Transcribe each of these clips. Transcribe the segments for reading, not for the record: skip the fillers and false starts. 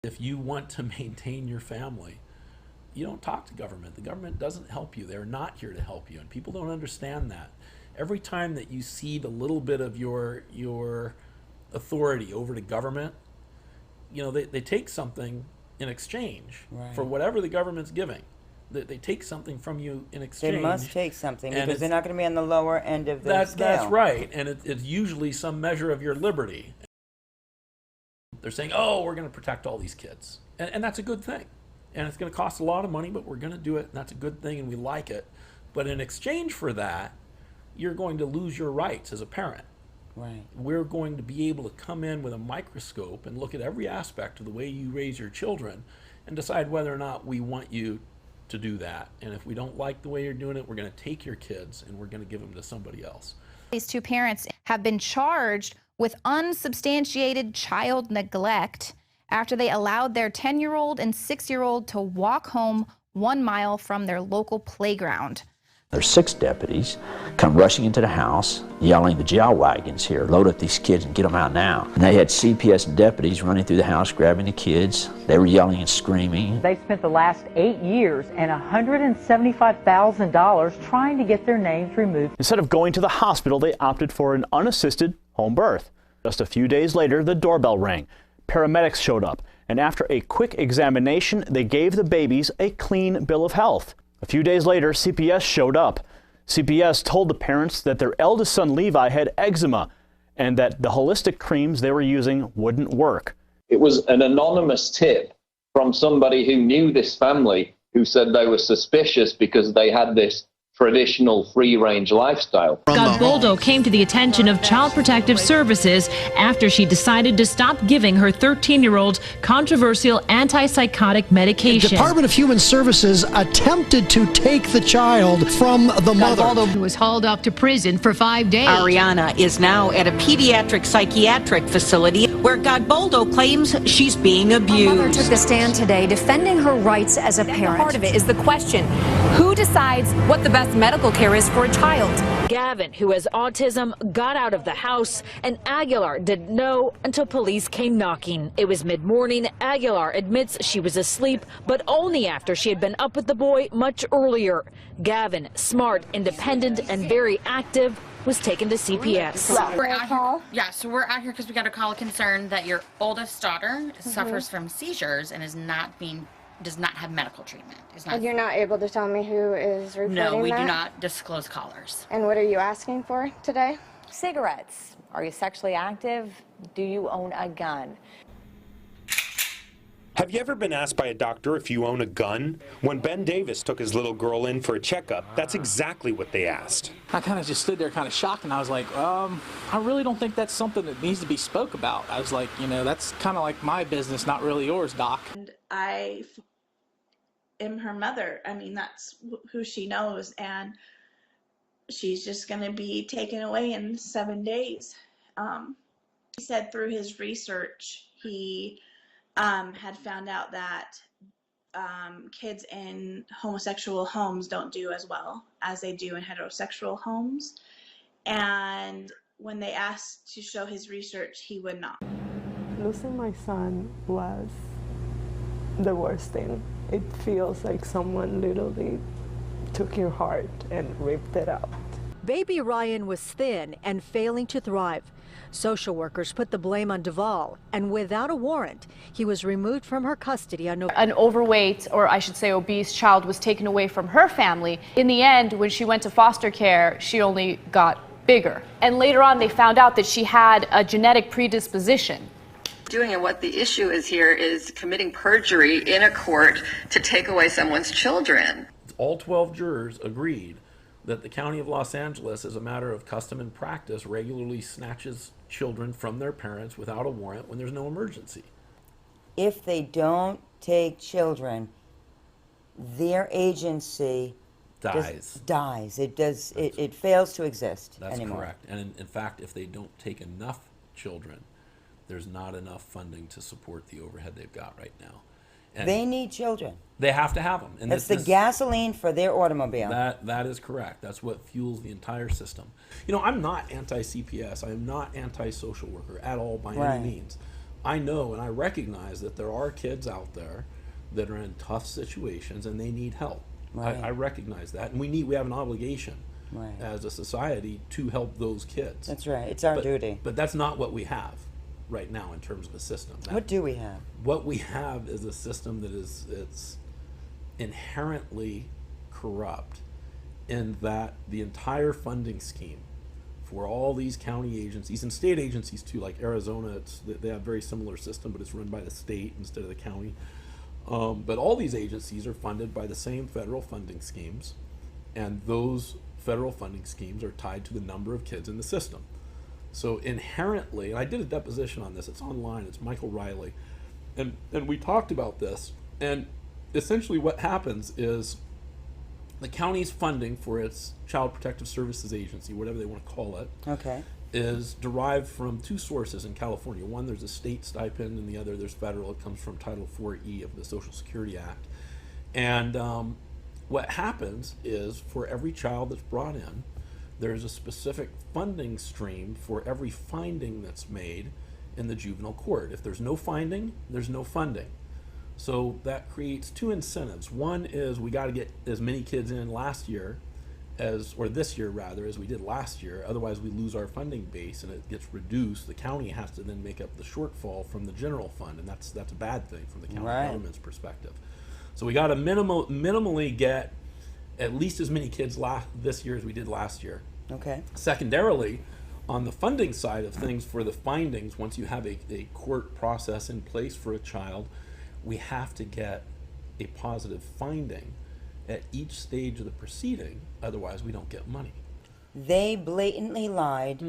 if you want to maintain your family, you don't talk to government. The government doesn't help you. They're not here to help you, and people don't understand that. Every time that you cede a little bit of your authority over to government, they take something in exchange for whatever the government's giving. They take something from you in exchange. They must take something because they're not going to be on the lower end of the scale. That's right, and it's usually some measure of your liberty. They're saying, oh, we're going to protect all these kids, and that's a good thing. And it's going to cost a lot of money, but we're going to do it, and that's a good thing, and we like it. But in exchange for that, you're going to lose your rights as a parent. Right. We're going to be able to come in with a microscope and look at every aspect of the way you raise your children and decide whether or not we want you to do that. And if we don't like the way you're doing it, we're going to take your kids and we're going to give them to somebody else. These two parents have been charged with unsubstantiated child neglect after they allowed their 10-year-old and 6-year-old to walk home 1 mile from their local playground. There's 6 deputies come rushing into the house, yelling, "The jail wagon's here, load up these kids and get them out now." And they had CPS deputies running through the house, grabbing the kids. They were yelling and screaming. They spent the last 8 years and $175,000 trying to get their names removed. Instead of going to the hospital, they opted for an unassisted home birth. Just a few days later, the doorbell rang. Paramedics showed up, and after a quick examination, they gave the babies a clean bill of health. A few days later, CPS showed up. CPS told the parents that their eldest son, Levi, had eczema and that the holistic creams they were using wouldn't work. It was an anonymous tip from somebody who knew this family, who said they were suspicious because they had this traditional free-range lifestyle. Godboldo came to the attention of Child Protective Services after she decided to stop giving her 13-year-old controversial antipsychotic medication. The Department of Human Services attempted to take the child from the mother. Godboldo was hauled off to prison for 5 days. Ariana is now at a pediatric psychiatric facility where Godboldo claims she's being abused. Her mother took the stand today defending her rights as a parent. Part of it is the question, who decides what the best medical care is for a child? Gavin, who has autism, got out of the house, and Aguilar didn't know until police came knocking. It was mid-morning. Aguilar admits she was asleep, but only after she had been up with the boy much earlier. Gavin, smart, independent, and very active, was taken to CPS. We're out here, so we're out here because we got a call of concern that your oldest daughter suffers from seizures and does not have medical treatment. And you're not able to tell me who is reporting that? No, we do not disclose callers. And what are you asking for today? Cigarettes. Are you sexually active? Do you own a gun? Have you ever been asked by a doctor if you own a gun? When Ben Davis took his little girl in for a checkup, that's exactly what they asked. I kind of just stood there kind of shocked, and I was like, I really don't think that's something that needs to be spoke about. I was like, that's kind of like my business, not really yours, Doc. And I am her mother. I mean, that's who she knows, and she's just going to be taken away in 7 days. He said through his research, he had found out that kids in homosexual homes don't do as well as they do in heterosexual homes. And when they asked to show his research, he would not. Losing my son was the worst thing. It feels like someone literally took your heart and ripped it out. Baby Ryan was thin and failing to thrive. Social workers put the blame on Duvall, and without a warrant, he was removed from her custody on November. An overweight, or I should say obese, child was taken away from her family. In the end, when she went to foster care, she only got bigger. And later on, they found out that she had a genetic predisposition. Doing and what the issue is here is committing perjury in a court to take away someone's children. All 12 jurors agreed that the County of Los Angeles, as a matter of custom and practice, regularly snatches children from their parents without a warrant when there's no emergency. If they don't take children, their agency dies. It fails to exist That's anymore. correct. And in fact, if they don't take enough children, there's not enough funding to support the overhead they've got right now. And they need children. They have to have them. And it's the gasoline for their automobile. That is correct. That's what fuels the entire system. I'm not anti-CPS. I am not anti-social worker at all by any means. I know and I recognize that there are kids out there that are in tough situations and they need help. Right. I recognize that, and we have an obligation as a society to help those kids. That's right. It's our duty. But that's not what we have right now in terms of a system. What do we have? What we have is a system that it's inherently corrupt, in that the entire funding scheme for all these county agencies and state agencies too, like Arizona, they have a very similar system, but it's run by the state instead of the county. But all these agencies are funded by the same federal funding schemes, and those federal funding schemes are tied to the number of kids in the system. So inherently, and I did a deposition on this, it's online, it's Michael Riley, and we talked about this, and essentially what happens is the county's funding for its Child Protective Services Agency, whatever they want to call it, is derived from two sources in California. One, there's a state stipend, and the other, there's federal. It comes from Title 4E of the Social Security Act. And what happens is, for every child that's brought in, there's a specific funding stream for every finding that's made in the juvenile court. If there's no finding, there's no funding. So that creates two incentives. One is we got to get as many kids in this year rather, as we did last year. Otherwise we lose our funding base and it gets reduced. The county has to then make up the shortfall from the general fund, and that's a bad thing from the county government's perspective. So we got to minimally get at least as many kids this year as we did last year. Okay. Secondarily, on the funding side of things, for the findings, once you have a court process in place for a child, we have to get a positive finding at each stage of the proceeding, otherwise we don't get money. They blatantly lied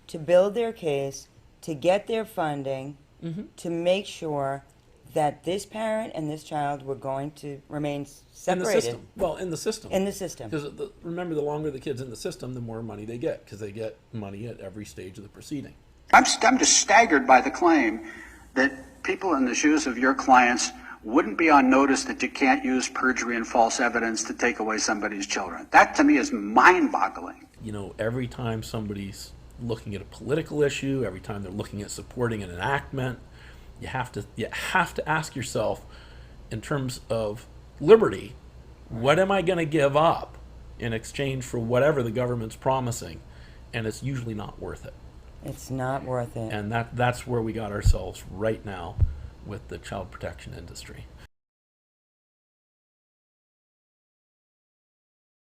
to build their case, to get their funding, to make sure that this parent and this child were going to remain separated. In the system. Well, in the system. In the system. Because remember, the longer the kid's in the system, the more money they get, because they get money at every stage of the proceeding. I'm just staggered by the claim that people in the shoes of your clients wouldn't be on notice that you can't use perjury and false evidence to take away somebody's children. That to me is mind-boggling. You know, every time somebody's looking at a political issue, every time they're looking at supporting an enactment, you have to ask yourself, in terms of liberty, what am I going to give up in exchange for whatever the government's promising? And it's usually not worth it. It's not worth it. And that's where we got ourselves right now with the child protection industry.